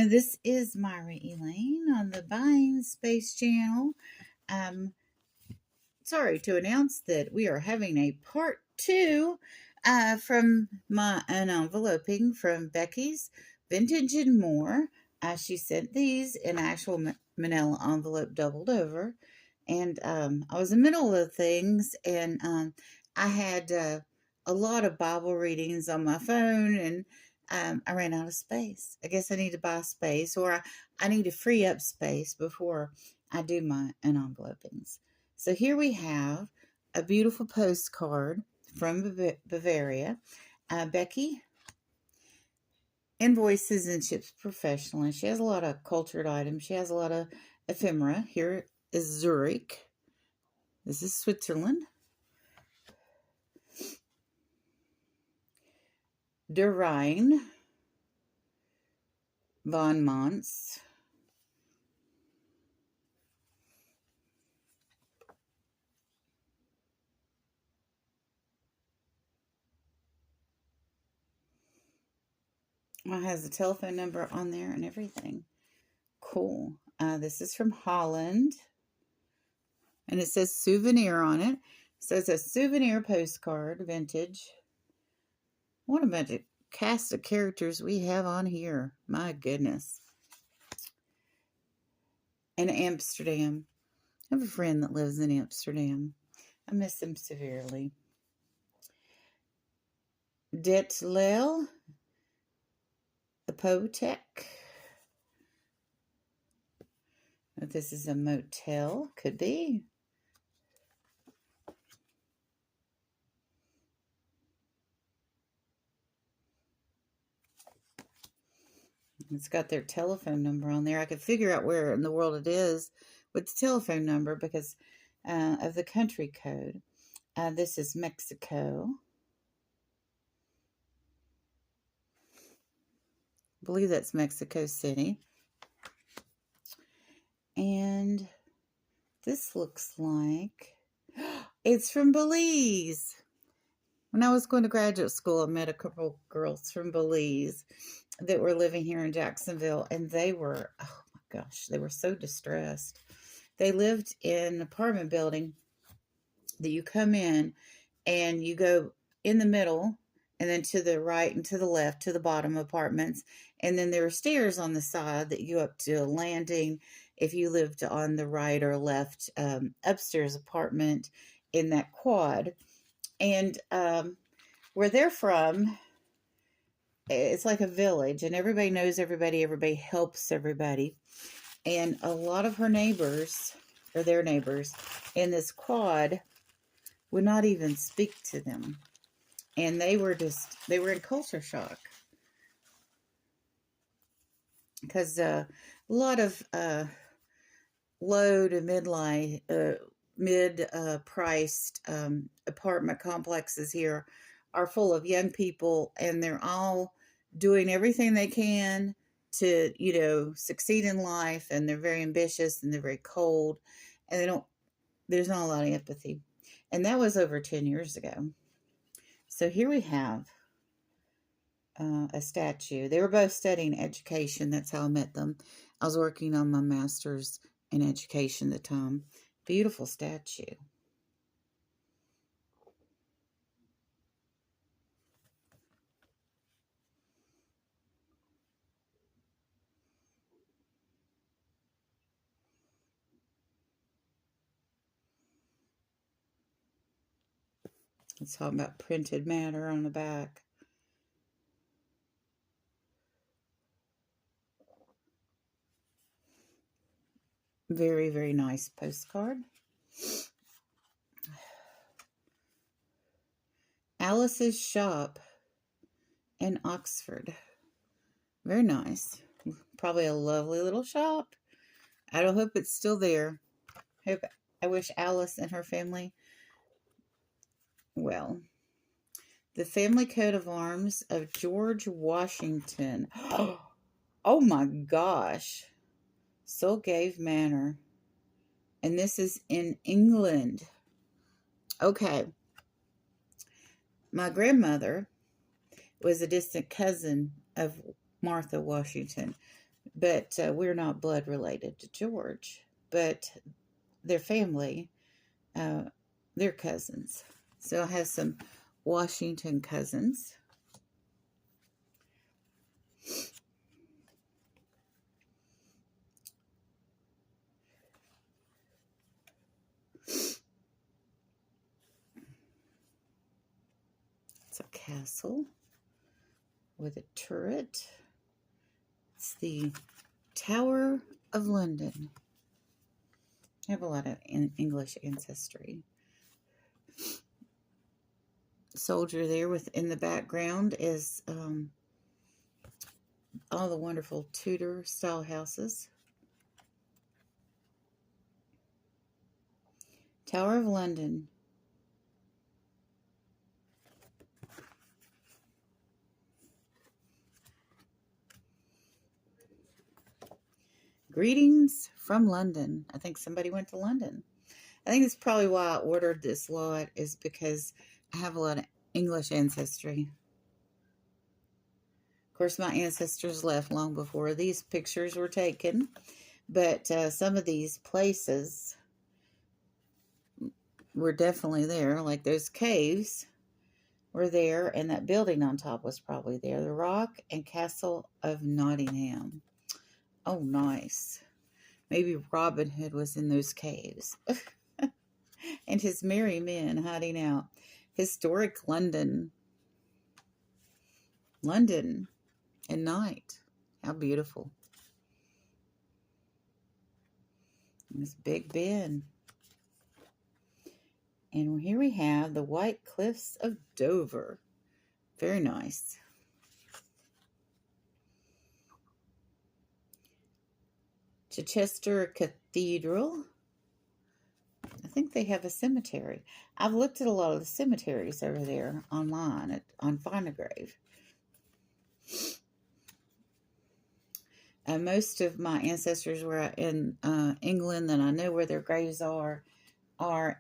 This is Myra Elaine on the Buying Space channel. Um, Sorry to announce that we are having a part two from my Unenveloping from Becky's Vintage and More. She sent these in actual manila envelope doubled over. And I was in the middle of things, and I had a lot of Bible readings on my phone, and I ran out of space. I guess I need to buy space, or I need to free up space before I do my envelopings. So here we have a beautiful postcard from Bavaria. Becky invoices and ships professionally. She has a lot of cultured items. She has a lot of ephemera. Here is Zurich. This is Switzerland. Der Rhein. Von Mons. It has a telephone number on there and everything. Cool. This is from Holland. And it says souvenir on it. So it's a souvenir postcard, vintage. What a bunch of cast of characters we have on here. My goodness. And Amsterdam. I have a friend that lives in Amsterdam. I miss him severely. Det Lel. Apotek. If this is a motel, could be. It's got their telephone number on there. I could figure out where in the world it is with the telephone number because of the country code. This is Mexico. I believe that's Mexico City. And this looks like it's from Belize. When I was going to graduate school, I met a couple girls from Belize that were living here in Jacksonville, and they were, oh my gosh, they were so distressed. They lived in an apartment building that you come in and you go in the middle and then to the right and to the left to the bottom apartments. And then there are stairs on the side that you go up to a landing if you lived on the right or left upstairs apartment in that quad. And where they're from, it's like a village, and everybody knows everybody. Everybody helps everybody. And a lot of her neighbors, or their neighbors, in this quad would not even speak to them. And they were in culture shock. Because a lot of low to mid-priced apartment complexes here are full of young people, and they're all doing everything they can to, succeed in life, and they're very ambitious, and they're very cold, and there's not a lot of empathy. And that was over 10 years ago. So here we have a statue. They were both studying education. That's how I met them. I was working on my master's in education at the time. Beautiful statue. It's talking about printed matter on the back. Very, very nice postcard. Alice's shop in Oxford. Very nice. Probably a lovely little shop. I don't hope it's still there. I wish Alice and her family well. The family coat of arms of George Washington. Oh my gosh. Sulgave Manor. And this is in England. Okay. My grandmother was a distant cousin of Martha Washington. but we're not blood related to George. But their family, uh, they're cousins. So I have some Washington cousins. It's a castle with a turret. It's the Tower of London. I have a lot of English ancestry. Soldier there in the background is all the wonderful Tudor style houses. Tower of London. Greetings from London. I think somebody went to London. I think that's probably why I ordered this lot, is because I have a lot of English ancestry. Of course, my ancestors left long before these pictures were taken, but some of these places were definitely there, like those caves were there, and that building on top was probably there. The Rock and Castle of Nottingham. Oh, nice. Maybe Robin Hood was in those caves. And his merry men hiding out. Historic London. London at night. How beautiful. And this Big Ben. And here we have the White Cliffs of Dover. Very nice. Chichester Cathedral. I think they have a cemetery. I've looked at a lot of the cemeteries over there online on Find a Grave. Most of my ancestors were in England, and I know where their graves are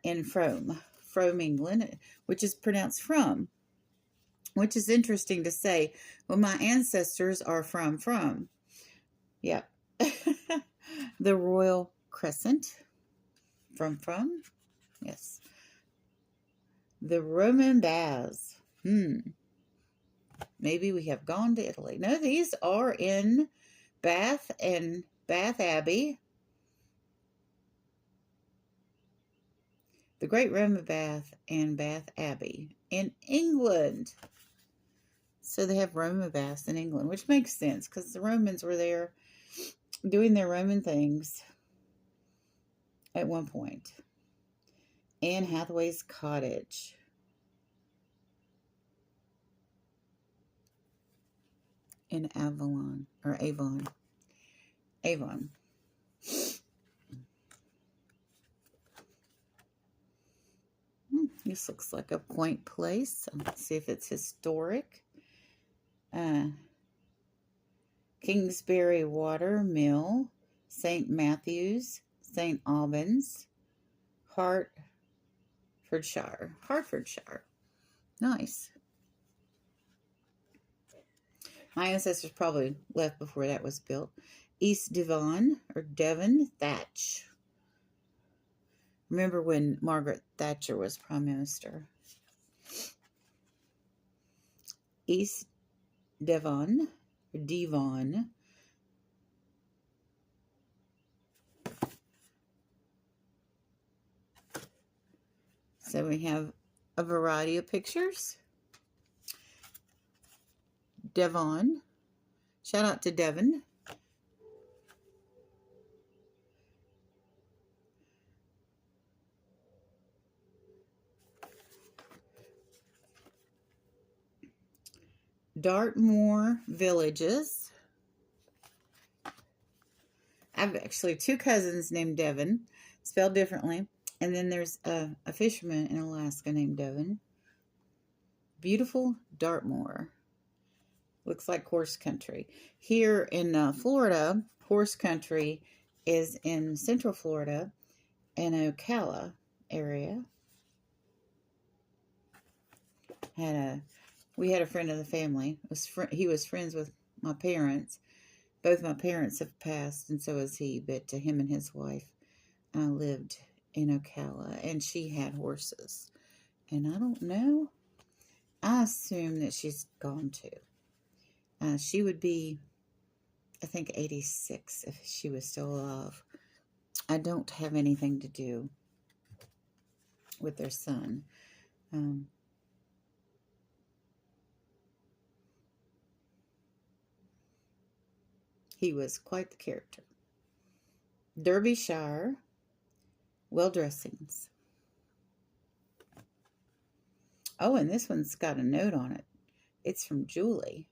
in Frome, England, which is pronounced from, which is interesting to say. Well, my ancestors are from. Yep. The Royal Crescent. From, yes. The Roman baths. Maybe we have gone to Italy. No, these are in Bath and Bath Abbey. The Great Roman Bath and Bath Abbey in England. So they have Roman baths in England, which makes sense because the Romans were there doing their Roman things at one point. Anne Hathaway's cottage. In Avon. This looks like a quaint place. Let's see if it's historic. Kingsbury Water Mill, St. Matthews, St. Albans, Hertfordshire. Nice. My ancestors probably left before that was built. East Devon, or Devon Thatch. Remember when Margaret Thatcher was Prime Minister? East Devon, or Devon. So we have a variety of pictures. Devon. Shout out to Devon. Dartmoor Villages. I have actually two cousins named Devon, spelled differently. And then there's a fisherman in Alaska named Devon. Beautiful Dartmoor. Looks like horse country. Here in Florida, horse country is in Central Florida and Ocala area. We had a friend of the family. He was friends with my parents Both my parents have passed, and so has he, but him and his wife lived in Ocala, and she had horses. And I don't know. I assume that she's gone too. She would be, I think, 86 if she was still alive. I don't have anything to do with their son. He was quite the character. Derbyshire well dressings. Oh, and this one's got a note on it. It's from Julie.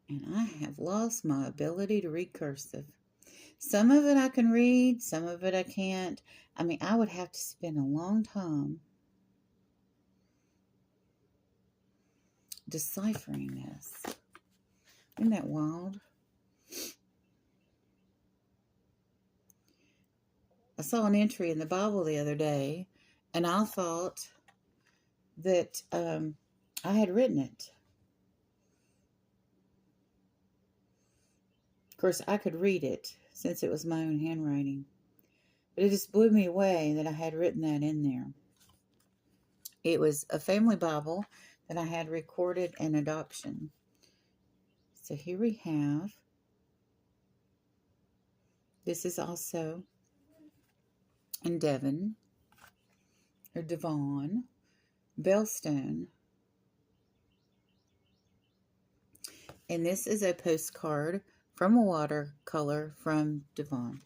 And I have lost my ability to read cursive. Some of it I can read, some of it I can't. I mean, I would have to spend a long time deciphering this. Isn't that wild? I saw an entry in the Bible the other day, and I thought that I had written it. Of course, I could read it since it was my own handwriting. But it just blew me away that I had written that in there. It was a family Bible that I had recorded an adoption. So here we have. This is also in Devon, or Devon, Bellstone. And this is a postcard from a watercolor from Devon.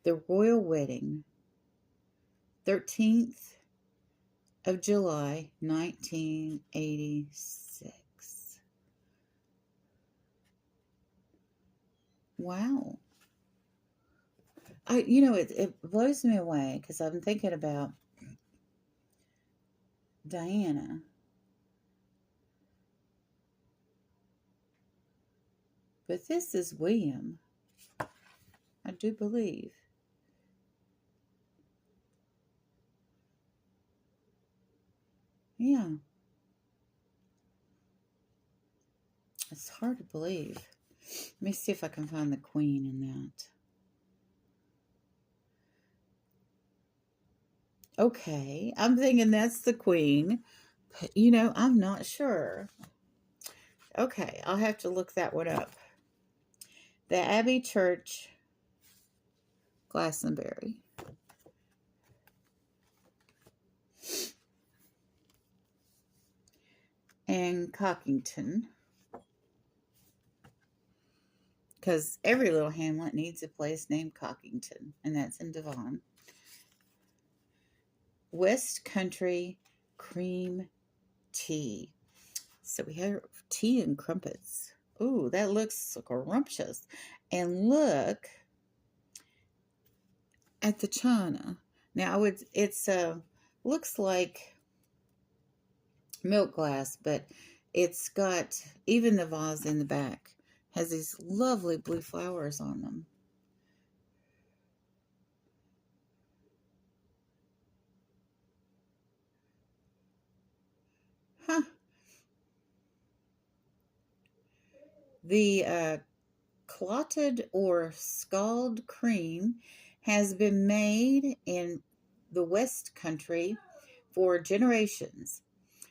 The Royal Wedding, 13th of July, 1986. Wow. It blows me away because I'm thinking about Diana. But this is William, I do believe. Yeah. It's hard to believe. Let me see if I can find the Queen in that. Okay, I'm thinking that's the Queen, but I'm not sure. Okay, I'll have to look that one up. The Abbey Church, Glastonbury. And Cockington. Because every little hamlet needs a place named Cockington, and that's in Devon. West Country Cream Tea. So we have tea and crumpets. Ooh, that looks scrumptious. And look at the china. Now it's looks like milk glass, but it's got, even the vase in the back has these lovely blue flowers on them. Huh. The clotted or scald cream has been made in the West Country for generations.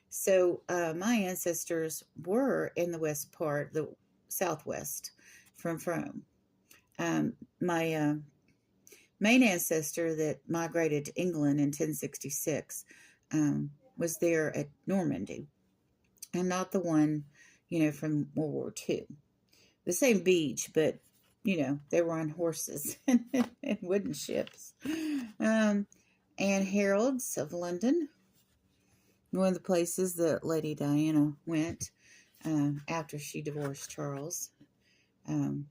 So my ancestors were in the west part, the southwest from Frome. My main ancestor that migrated to England in 1066 was there at Normandy, and not the one, from World War II. The same beach, but, they were on horses and wooden ships. And Harrods of London, one of the places that Lady Diana went after she divorced Charles. And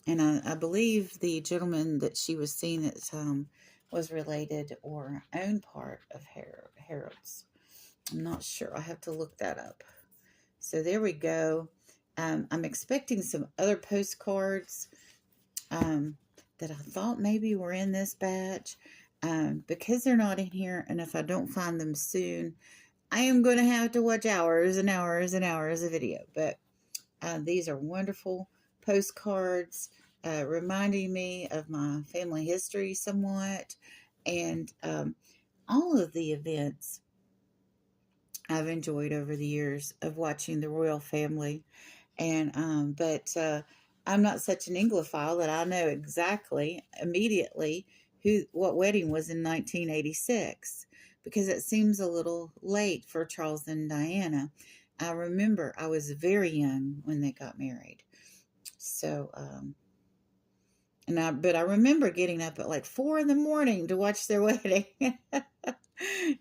I believe the gentleman that she was seeing at the time was related or owned part of Harrods. I'm not sure. I have to look that up. So there we go. I'm expecting some other postcards that I thought maybe were in this batch. because they're not in here, and if I don't find them soon, I am going to have to watch hours and hours and hours of video. But these are wonderful postcards reminding me of my family history somewhat, and all of the events I've enjoyed over the years of watching the royal family. And but I'm not such an Anglophile that I know exactly immediately what wedding was in 1986, because it seems a little late for Charles and Diana. I remember I was very young when they got married. So but I remember getting up at like 4 in the morning to watch their wedding,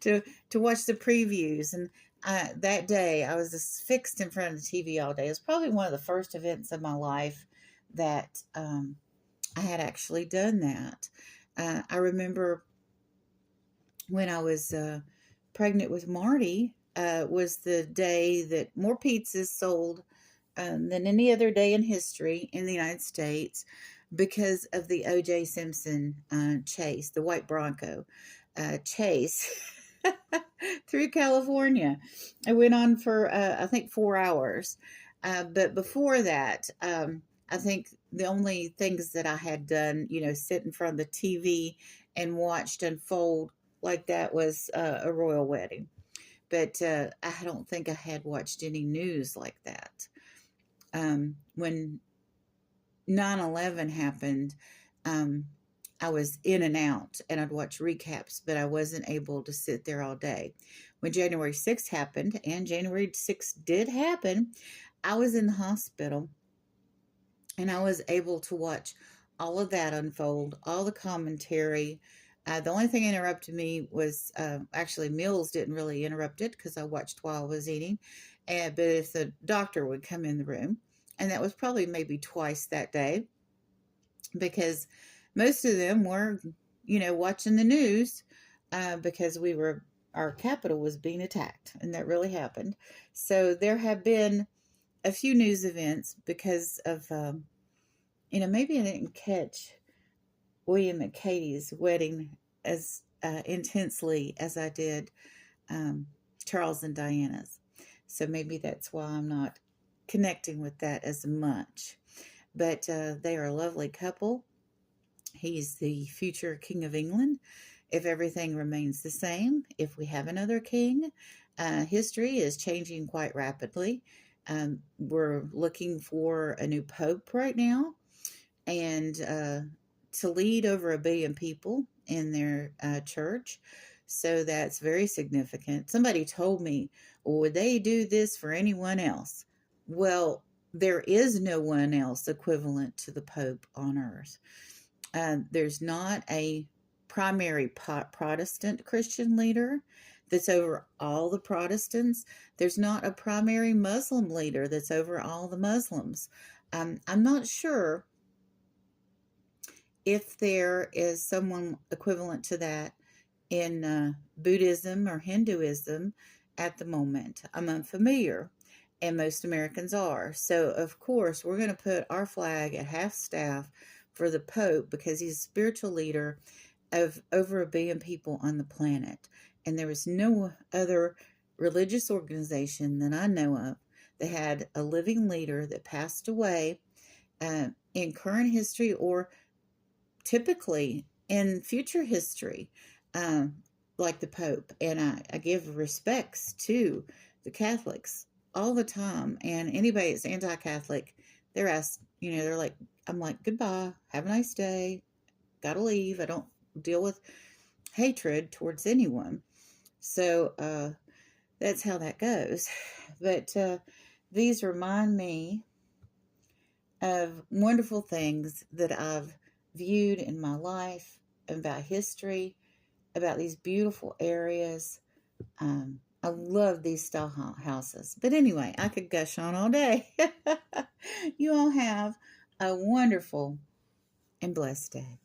to watch the previews. And that day I was just fixed in front of the TV all day. It was probably one of the first events of my life that I had actually done that. I remember when I was pregnant with Marty, was the day that more pizzas sold than any other day in history in the United States, because of the O.J. Simpson chase, the white Bronco chase through California. It went on for, I think, 4 hours. But before that, I think the only things that I had done, sit in front of the TV and watched unfold like that was a royal wedding. But I don't think I had watched any news like that. When 9/11 happened, I was in and out, and I'd watch recaps, but I wasn't able to sit there all day. When January 6th happened, and January 6th did happen, I was in the hospital, and I was able to watch all of that unfold, all the commentary. The only thing interrupted me was actually meals didn't really interrupt it, because I watched while I was eating. But if the doctor would come in the room, and that was probably maybe twice that day, because most of them were, watching the news, because our capital was being attacked, and that really happened. So there have been a few news events because of, maybe I didn't catch William and Katie's wedding as intensely as I did Charles and Diana's. So maybe that's why I'm not connecting with that as much. But they are a lovely couple. He's the future King of England, if everything remains the same. If we have another king, history is changing quite rapidly. We're looking for a new pope right now, and to lead over 1 billion people in their church. So that's very significant. Somebody told me, well, would they do this for anyone else? Well, there is no one else equivalent to the Pope on earth. There's not a primary Protestant Christian leader that's over all the Protestants. There's not a primary Muslim leader that's over all the Muslims. I'm not sure if there is someone equivalent to that in Buddhism or Hinduism at the moment. I'm unfamiliar, and most Americans are. So, of course, we're going to put our flag at half-staff for the Pope, because he's a spiritual leader of over 1 billion people on the planet. And there is no other religious organization that I know of that had a living leader that passed away in current history, or typically in future history, like the Pope. And I give respects to the Catholics all the time. And anybody that's anti-Catholic, they're asked, they're like, I'm like, goodbye, have a nice day, gotta leave. I don't deal with hatred towards anyone. So that's how that goes. But these remind me of wonderful things that I've viewed in my life, about history, about these beautiful areas. I love these style houses. But anyway, I could gush on all day. You all have a wonderful and blessed day.